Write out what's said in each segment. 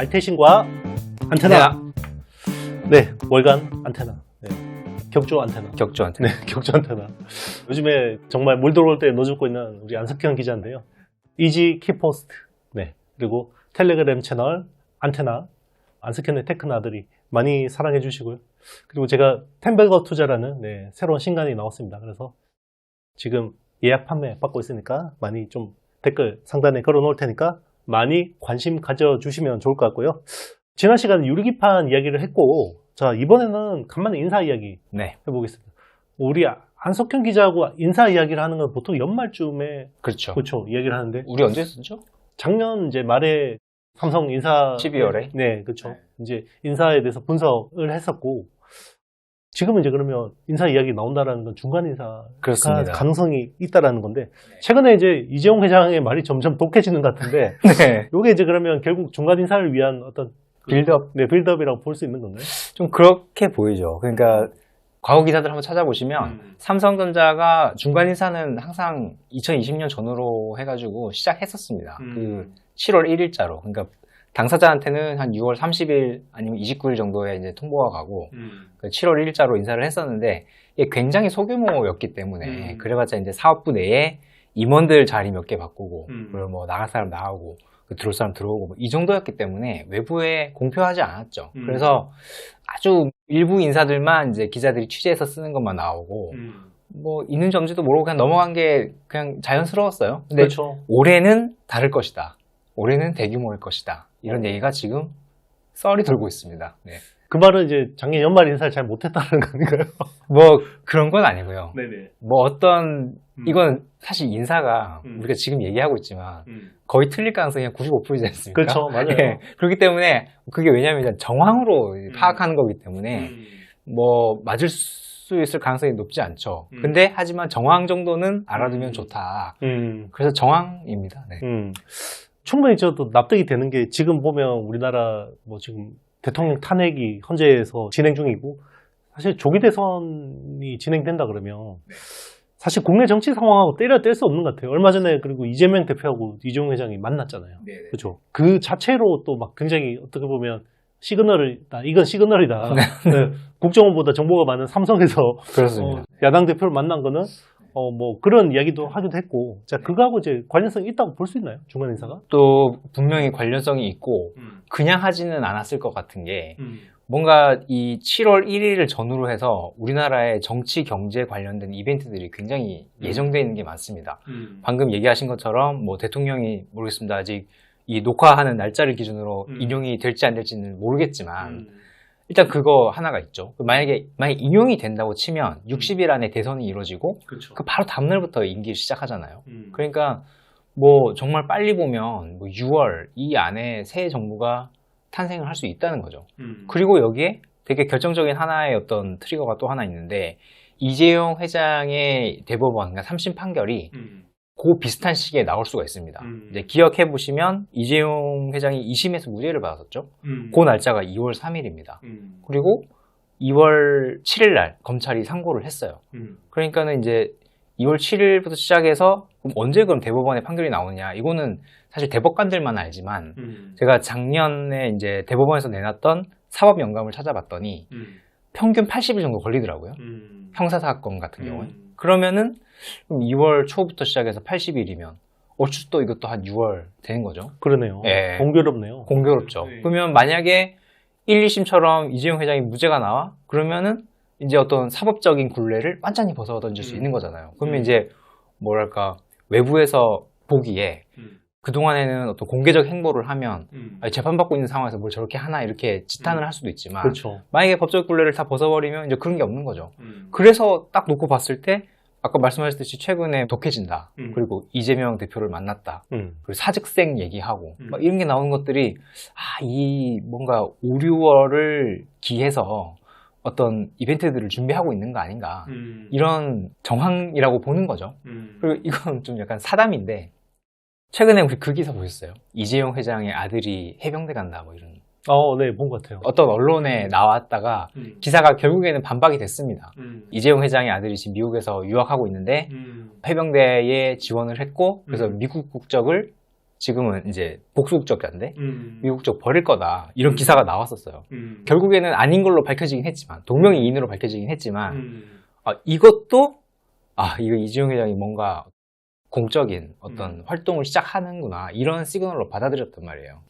알테신과 안테나. 네, 월간 안테나. 네, 격조 안테나. 격조 안테나. 네, 격조 안테나. 요즘에 정말 물 들어올 때 넣어주고 있는 우리 안석현 기자인데요. 이지 키포스트. 네, 그리고 텔레그램 채널 안테나. 안석현의 테크나들이 많이 사랑해 주시고요. 그리고 제가 템베거 투자라는 새로운 신간이 나왔습니다. 그래서 지금 예약 판매 받고 있으니까 많이 좀 댓글 상단에 걸어 놓을 테니까 많이 관심 가져주시면 좋을 것 같고요. 지난 시간에 유리기판 이야기를 했고, 자, 이번에는 간만에 인사 이야기 해보겠습니다. 우리 안석현 기자하고 인사 이야기를 하는 건 보통 연말쯤에 그렇죠. 이야기를 하는데 우리 언제 했었죠? 작년 이제 말에 삼성 인사 12월에 네, 그렇죠. 이제 인사에 대해서 분석을 했었고, 지금은 이제 그러면 인사 이야기 나온다라는 건 중간 인사가 그렇습니다. 가능성이 있다라는 건데, 최근에 이제 이재용 회장의 말이 점점 독해지는 것 같은데, 네. 요게 이제 그러면 결국 중간 인사를 위한 어떤 빌드업. 네, 빌드업이라고 볼 수 있는 건가요? 좀 그렇게 보이죠. 그러니까 과거 기사들 한번 찾아보시면 삼성전자가 중간 인사는 항상 2020년 전후로 해가지고 시작했었습니다. 그 7월 1일자로. 그러니까 당사자한테는 한 6월 30일 아니면 29일 정도에 이제 통보가 가고 그 7월 1일자로 인사를 했었는데 이게 굉장히 소규모였기 때문에 그래봤자 이제 사업부 내에 임원들 자리 몇 개 바꾸고 그리고 뭐 나갈 사람 나가고 들어올 사람 들어오고 뭐 이 정도였기 때문에 외부에 공표하지 않았죠. 그래서 아주 일부 인사들만 이제 기자들이 취재해서 쓰는 것만 나오고 뭐 있는 점지도 모르고 그냥 넘어간 게 그냥 자연스러웠어요. 근데 그렇죠. 올해는 다를 것이다. 올해는 대규모일 것이다. 이런 얘기가 지금 썰이 돌고 있습니다. 네. 그 말은 이제 작년 연말 인사를 잘 못했다는 건가요? 뭐 그런 건 아니고요. 네네. 뭐 어떤 이건 사실 인사가 우리가 지금 얘기하고 있지만 거의 틀릴 가능성이 한 95%이지 않습니까? 그렇죠, 맞아요. 네. 그렇기 때문에 그게 왜냐하면 정황으로 파악하는 거기 때문에 뭐 맞을 수 있을 가능성이 높지 않죠. 근데 하지만 정황 정도는 알아두면 좋다. 그래서 정황입니다. 네. 충분히 저도 납득이 되는 게 지금 보면 우리나라 뭐 지금 대통령 탄핵이 헌재에서 진행 중이고 사실 조기 대선이 진행된다 그러면 사실 국내 정치 상황하고 때려 뗄 수 없는 것 같아요. 얼마 전에 그리고 이재명 대표하고 이재용 회장이 만났잖아요. 그렇죠. 그 자체로 또 막 굉장히 어떻게 보면 시그널이다. 이건 시그널이다. 네. 국정원보다 정보가 많은 삼성에서 그렇습니다. 야당 대표를 만난 거는 뭐 그런 이야기도 하기도 했고, 자 그거하고 이제 관련성이 있다고 볼 수 있나요? 중간 인사가? 또 분명히 관련성이 있고 그냥 하지는 않았을 것 같은 게 뭔가 이 7월 1일을 전후로 해서 우리나라의 정치 경제 관련된 이벤트들이 굉장히 예정되어 있는 게 많습니다. 방금 얘기하신 것처럼 뭐 대통령이 모르겠습니다. 아직 이 녹화하는 날짜를 기준으로 인용이 될지 안 될지는 모르겠지만 일단 그거 하나가 있죠. 만약에 인용이 된다고 치면 60일 안에 대선이 이루어지고 그렇죠. 그 바로 다음날부터 임기 시작하잖아요. 그러니까 뭐 정말 빨리 보면 뭐 6월 이 안에 새 정부가 탄생을 할 수 있다는 거죠. 그리고 여기에 되게 결정적인 하나의 어떤 트리거가 또 하나 있는데 이재용 회장의 대법원, 그러니까 3심 판결이 그 비슷한 시기에 나올 수가 있습니다. 이제 기억해 보시면 이재용 회장이 2심에서 무죄를 받았었죠. 그 날짜가 2월 3일입니다. 그리고 2월 7일 날 검찰이 상고를 했어요. 그러니까는 이제 2월 7일부터 시작해서 그럼 언제 그럼 대법원에 판결이 나오느냐? 이거는 사실 대법관들만 알지만 제가 작년에 이제 대법원에서 내놨던 사법 영감을 찾아봤더니 평균 80일 정도 걸리더라고요. 형사사건 같은 경우에. 그러면은 2월 초부터 시작해서 80일이면 얼추 또 이것도 한 6월 되는 거죠. 그러네요. 예. 공교롭네요. 공교롭죠. 그러면 만약에 1, 2심처럼 이재용 회장이 무죄가 나와? 그러면은 이제 어떤 사법적인 굴레를 완전히 벗어 던질 수 있는 거잖아요. 그러면 이제 뭐랄까 외부에서 보기에 그동안에는 어떤 공개적 행보를 하면 아니, 재판받고 있는 상황에서 뭘 저렇게 하나 이렇게 지탄을 할 수도 있지만 그렇죠. 만약에 법적 굴레를 다 벗어버리면 이제 그런 게 없는 거죠. 그래서 딱 놓고 봤을 때 아까 말씀하셨듯이 최근에 독해진다. 그리고 이재명 대표를 만났다. 그리고 사직생 얘기하고 막 이런 게 나오는 것들이 이 뭔가 5, 6월을 기해서 어떤 이벤트들을 준비하고 있는 거 아닌가 이런 정황이라고 보는 거죠. 그리고 이건 좀 약간 사담인데 최근에 우리 그 기사 보셨어요? 이재용 회장의 아들이 해병대 간다 뭐 이런 네, 본 것 같아요. 어떤 언론에 나왔다가 기사가 결국에는 반박이 됐습니다. 이재용 회장의 아들이 지금 미국에서 유학하고 있는데 해병대에 지원을 했고 그래서 미국 국적을 지금은 이제 복수국적자인데 미국 쪽 버릴 거다 이런 기사가 나왔었어요. 결국에는 아닌 걸로 밝혀지긴 했지만 동명이인으로 밝혀지긴 했지만 이것도 이거 이재용 회장이 뭔가 공적인 어떤 활동을 시작하는구나 이런 시그널로 받아들였단 말이에요.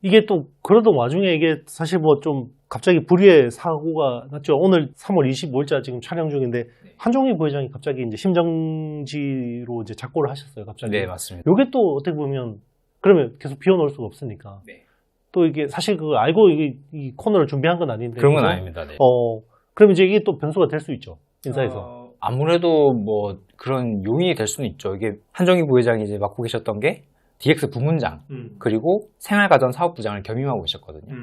이게 또 그러던 와중에 이게 사실 뭐 좀 갑자기 불의의 사고가 났죠. 오늘 3월 25일자 지금 촬영 중인데 한종희 부회장이 갑자기 이제 심정지로 이제 작고를 하셨어요. 갑자기. 네, 맞습니다. 요게 또 어떻게 보면 그러면 계속 비워놓을 수가 없으니까. 또 이게 사실 그걸 알고 이 코너를 준비한 건 아닌데. 그런 건 그죠? 아닙니다. 네. 그럼 이제 이게 또 변수가 될 수 있죠. 인사에서. 아무래도 뭐 그런 요인이 될 수는 있죠. 이게 한종희 부회장이 이제 맡고 계셨던 게 DX 부문장 그리고 생활가전 사업부장을 겸임하고 계셨거든요.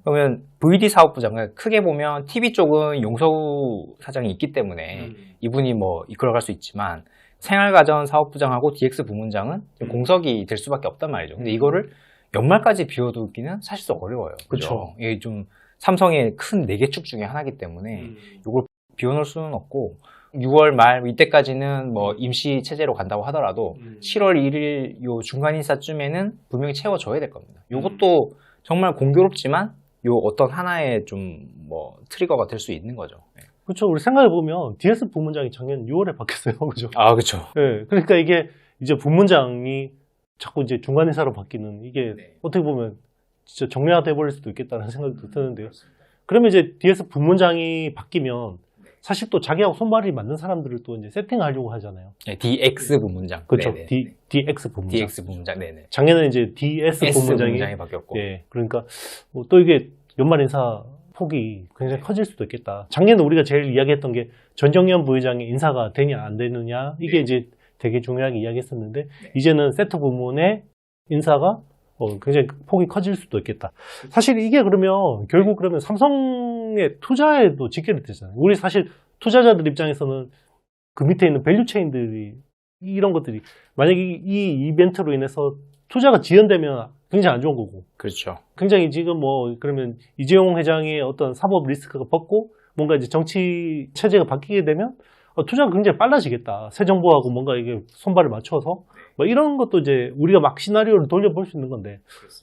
그러면 VD 사업부장은 크게 보면 TV 쪽은 용서우 사장이 있기 때문에 이분이 뭐 이끌어갈 수 있지만 생활가전 사업부장하고 DX 부문장은 공석이 될 수밖에 없단 말이죠. 근데 이거를 연말까지 비워두기는 사실상 어려워요. 그렇죠. 이게 좀 삼성의 큰 4개 축 중에 하나이기 때문에 이걸 비워놓을 수는 없고 6월 말 이때까지는 뭐 임시 체제로 간다고 하더라도 7월 1일 요 중간 인사쯤에는 분명히 채워줘야 될 겁니다. 요것도 정말 공교롭지만 요 어떤 하나의 좀 뭐 트리거가 될 수 있는 거죠. 그렇죠. 우리 생각해보면 DS 부문장이 작년 6월에 바뀌었어요. 그죠? 그렇죠. 네. 그러니까 이게 이제 부문장이 자꾸 이제 중간 인사로 바뀌는 이게 어떻게 보면 진짜 정례화돼 버릴 수도 있겠다는 생각도 드는데요. 그러면 이제 DS 부문장이 바뀌면 사실 또 자기하고 손발이 맞는 사람들을 또 이제 세팅하려고 하잖아요. 네, DX 부문장. 그렇죠. 네네. DX 부문장. DX 부문장. 네네. 작년에 이제 DS 부문장이 바뀌었고. 예. 그러니까 또 이게 연말 인사 폭이 굉장히 커질 수도 있겠다. 작년에 우리가 제일 이야기했던 게 전정연 부회장의 인사가 되냐 안 되느냐 이게 이제 되게 중요하게 이야기했었는데 이제는 세트 부문의 인사가 굉장히 폭이 커질 수도 있겠다. 사실 이게 그러면 결국 그러면 삼성의 투자에도 직결이 되잖아요. 우리 사실 투자자들 입장에서는 그 밑에 있는 밸류 체인들이 이런 것들이 만약에 이 이벤트로 인해서 투자가 지연되면 굉장히 안 좋은 거고. 그렇죠. 굉장히 지금 뭐 그러면 이재용 회장의 어떤 사법 리스크가 벗고 뭔가 이제 정치 체제가 바뀌게 되면 투자가 굉장히 빨라지겠다. 새 정부하고 뭔가 이게 손발을 맞춰서 뭐 이런 것도 이제 우리가 막 시나리오를 돌려볼 수 있는 건데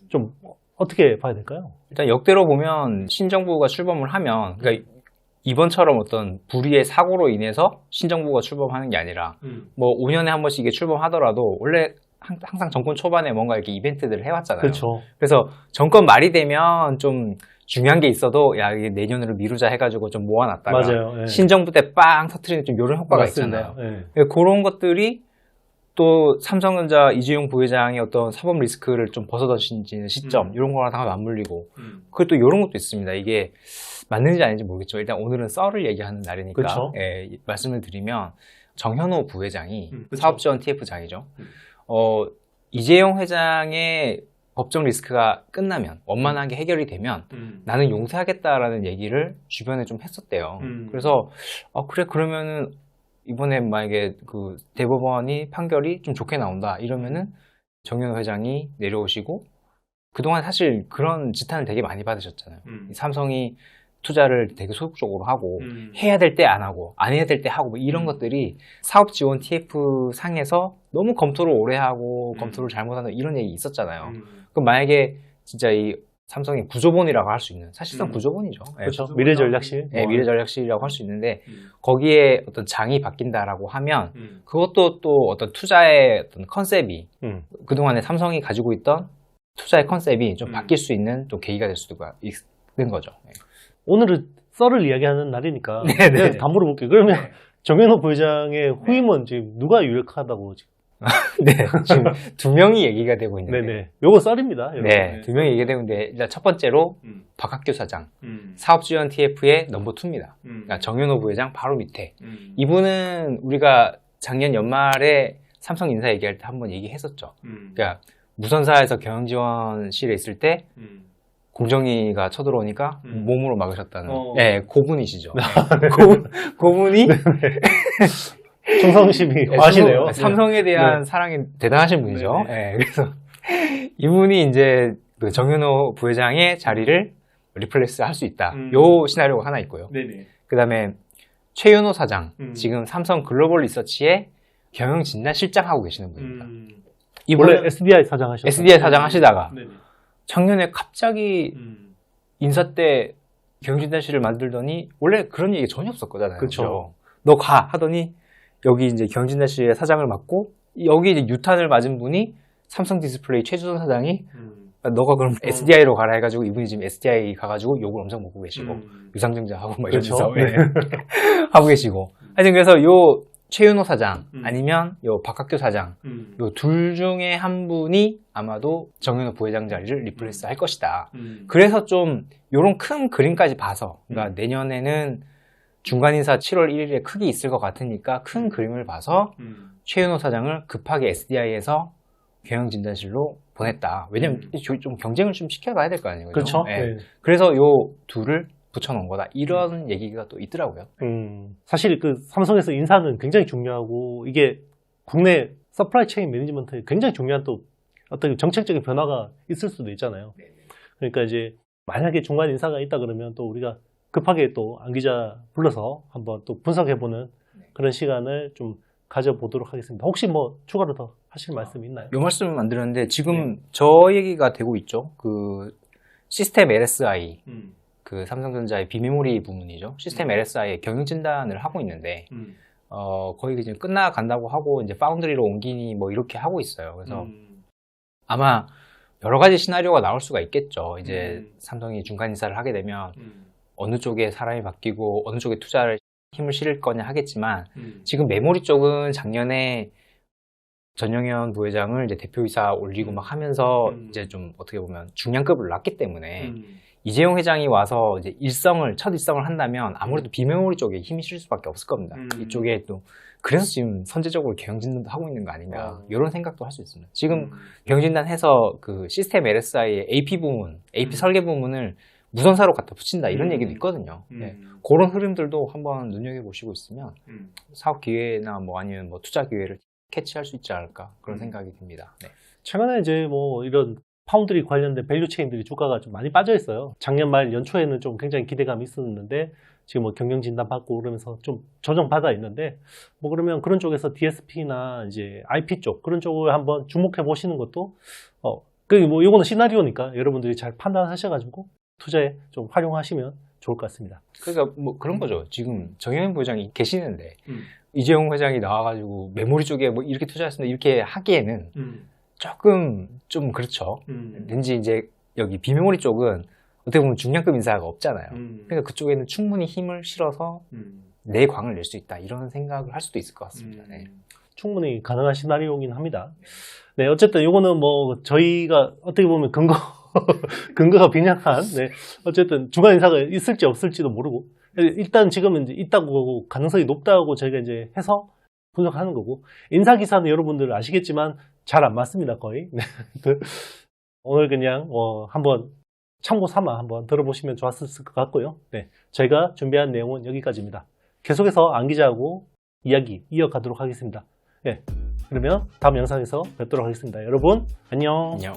좀 어떻게 봐야 될까요? 일단 역대로 보면 신정부가 출범을 하면 그러니까 이번처럼 어떤 불의의 사고로 인해서 신정부가 출범하는 게 아니라 뭐 5년에 한 번씩 이게 출범하더라도 원래 항상 정권 초반에 뭔가 이렇게 이벤트들을 해왔잖아요. 그렇죠. 그래서 정권 말이 되면 좀 중요한 게 있어도 야 이게 내년으로 미루자 해가지고 좀 모아놨다가 맞아요. 예. 신정부 때 빵 터트리는 좀 이런 효과가 맞습니다. 있잖아요. 예. 그런 것들이 또 삼성전자 이재용 부회장의 어떤 사법 리스크를 좀 벗어던지는 시점 이런 거랑 다 맞물리고 그리고 또 이런 것도 있습니다. 이게 맞는지 아닌지 모르겠죠. 일단 오늘은 썰을 얘기하는 날이니까 그렇죠. 예, 말씀을 드리면 정현호 부회장이 그렇죠. 사업지원 TF장이죠. 이재용 회장의 법정 리스크가 끝나면 원만하게 해결이 되면 나는 용서하겠다라는 얘기를 주변에 좀 했었대요. 그래서 그래 그러면은 이번에 만약에 그 대법원이 판결이 좀 좋게 나온다 이러면은 정현호 회장이 내려오시고 그동안 사실 그런 지탄을 되게 많이 받으셨잖아요. 삼성이 투자를 되게 소극적으로 하고 해야 될 때 안 하고 안 해야 될 때 하고 뭐 이런 것들이 사업 지원 TF 상에서 너무 검토를 오래 하고 검토를 잘못한다 이런 얘기 있었잖아요. 그럼 만약에 진짜 이 삼성이 구조본이라고 할 수 있는 사실상 구조본이죠. 그렇죠. 미래전략실. 네, 미래전략실이라고 할 수 있는데 거기에 어떤 장이 바뀐다라고 하면 그것도 또 어떤 투자의 어떤 컨셉이 그동안에 삼성이 가지고 있던 투자의 컨셉이 좀 바뀔 수 있는 또 계기가 될 수도 있는 거죠. 네. 오늘은 썰을 이야기하는 날이니까 네네. 내가 다 물어볼게요. 그러면 정현호 부회장의 후임은 지금 누가 유력하다고 지금? 네, 지금 두 명이 얘기가 되고 있는데. 네네. 요거 썰입니다. 여러분. 네, 두 명이 얘기가 되고 있는데 일단 첫 번째로 박학규 사장, 사업지원 TF의 넘버 2입니다. 그러니까 정현호 부회장 바로 밑에. 이분은 우리가 작년 연말에 삼성 인사 얘기할 때 한번 얘기했었죠. 그러니까 무선사에서 경영지원실에 있을 때 공정위가 쳐들어오니까 몸으로 막으셨다는 네, 고분이시죠. 고분이 충성심이 과하시네요. 삼성에 대한 사랑이 대단하신 분이죠. 네, 그래서 이분이 이제 그 정현호 부회장의 자리를 리플레이스 할 수 있다. 요 시나리오가 하나 있고요. 그 다음에 최윤호 사장, 지금 삼성 글로벌 리서치의 경영진단실장하고 계시는 분입니다. 원래 SDI 사장 하셨어요. SDI 사장 하시다가 네네. 작년에 갑자기 인사 때 경영진단실을 만들더니 원래 그런 얘기 전혀 없었거든요. 그쵸. 너 가 하더니 여기 이제 경영진단실의 사장을 맡고 여기 이제 유탄을 맞은 분이 삼성 디스플레이 최주선 사장이 너가 그럼 SDI로 가라 해가지고 이분이 지금 SDI 가가지고 욕을 엄청 먹고 계시고 유상증자하고 막 이러면서 그렇죠. 네. 하고 계시고 하여튼 그래서 요 최윤호 사장 아니면 요 박학규 사장 요 둘 중에 한 분이 아마도 정현호 부회장 자리를 리플레이스 할 것이다. 그래서 좀 요런 큰 그림까지 봐서 그러니까 내년에는 중간 인사 7월 1일에 크게 있을 것 같으니까 큰 그림을 봐서 최윤호 사장을 급하게 SDI에서 경영진단실로 보냈다. 왜냐면 좀 경쟁을 좀 시켜가야 될 거 아니에요. 그렇죠. 네. 네. 그래서 요 둘을 붙여놓은 거다. 이런 얘기가 또 있더라고요. 사실 그 삼성에서 인사는 굉장히 중요하고 이게 국내 서플라이 체인 매니지먼트에 굉장히 중요한 또 어떤 정책적인 변화가 있을 수도 있잖아요. 그러니까 이제 만약에 중간 인사가 있다 그러면 또 우리가 급하게 또 안 기자 불러서 한번 또 분석해보는 그런 시간을 좀 가져보도록 하겠습니다. 혹시 뭐 추가로 더 하실 말씀이 있나요? 요 말씀을 안 드렸는데 지금 저 얘기가 되고 있죠. 그 시스템 LSI 그 삼성전자의 비메모리 부문이죠. 시스템 LSI의 경영 진단을 하고 있는데 거의 이제 끝나간다고 하고 이제 파운드리로 옮기니 뭐 이렇게 하고 있어요. 그래서 아마 여러 가지 시나리오가 나올 수가 있겠죠. 이제 삼성이 중간 인사를 하게 되면 어느 쪽에 사람이 바뀌고 어느 쪽에 투자를 힘을 실을 거냐 하겠지만 지금 메모리 쪽은 작년에 전영현 부회장을 이제 대표이사 올리고 막 하면서 이제 좀 어떻게 보면 중량급을 놨기 때문에 이재용 회장이 와서 이제 첫 일성을 한다면 아무래도 비메모리 쪽에 힘이 실릴 수밖에 없을 겁니다. 이쪽에 또 그래서 지금 선제적으로 경영진단도 하고 있는 거 아닌가 이런 생각도 할 수 있습니다. 지금 경영진단 해서 그 시스템 LSI의 AP 부문, AP 설계 부문을 무선사로 갖다 붙인다 이런 얘기도 있거든요. 네. 그런 흐름들도 한번 눈여겨보시고 있으면 사업 기회나 뭐 아니면 뭐 투자 기회를 캐치할 수 있지 않을까 그런 생각이 듭니다. 네. 최근에 이제 뭐 이런 파운드리 관련된 밸류 체인들이 주가가 좀 많이 빠져 있어요. 작년 말 연초에는 좀 굉장히 기대감이 있었는데 지금 뭐 경영 진단 받고 그러면서 좀 조정받아 있는데 뭐 그러면 그런 쪽에서 DSP나 이제 IP 쪽 그런 쪽을 한번 주목해 보시는 것도 그 뭐 이거는 시나리오니까 여러분들이 잘 판단하셔가지고 투자에 좀 활용하시면 좋을 것 같습니다. 그러니까 뭐 그런 거죠. 지금 정영현 부회장이 계시는데 이재용 회장이 나와가지고 메모리 쪽에 뭐 이렇게 투자했습니다 이렇게 하기에는 조금 좀 그렇죠. 왠지 이제 여기 비메모리 쪽은 어떻게 보면 중량급 인사가 없잖아요. 그러니까 그쪽에는 충분히 힘을 실어서 내 광을 낼 수 있다 이런 생각을 할 수도 있을 것 같습니다. 네. 충분히 가능한 시나리오이긴 합니다. 네, 어쨌든 이거는 뭐 저희가 어떻게 보면 근거가 빈약한, 네, 어쨌든 중간 인사가 있을지 없을지도 모르고 일단 지금은 이제 있다고 가능성이 높다고 저희가 이제 해서 분석하는 거고 인사 기사는 여러분들 아시겠지만 잘 안 맞습니다 거의. 네. 오늘 그냥 한번 참고 삼아 한번 들어보시면 좋았을 것 같고요. 네, 저희가 준비한 내용은 여기까지입니다. 계속해서 안 기자하고 이야기 이어가도록 하겠습니다. 네, 그러면 다음 영상에서 뵙도록 하겠습니다. 여러분 안녕. 안녕.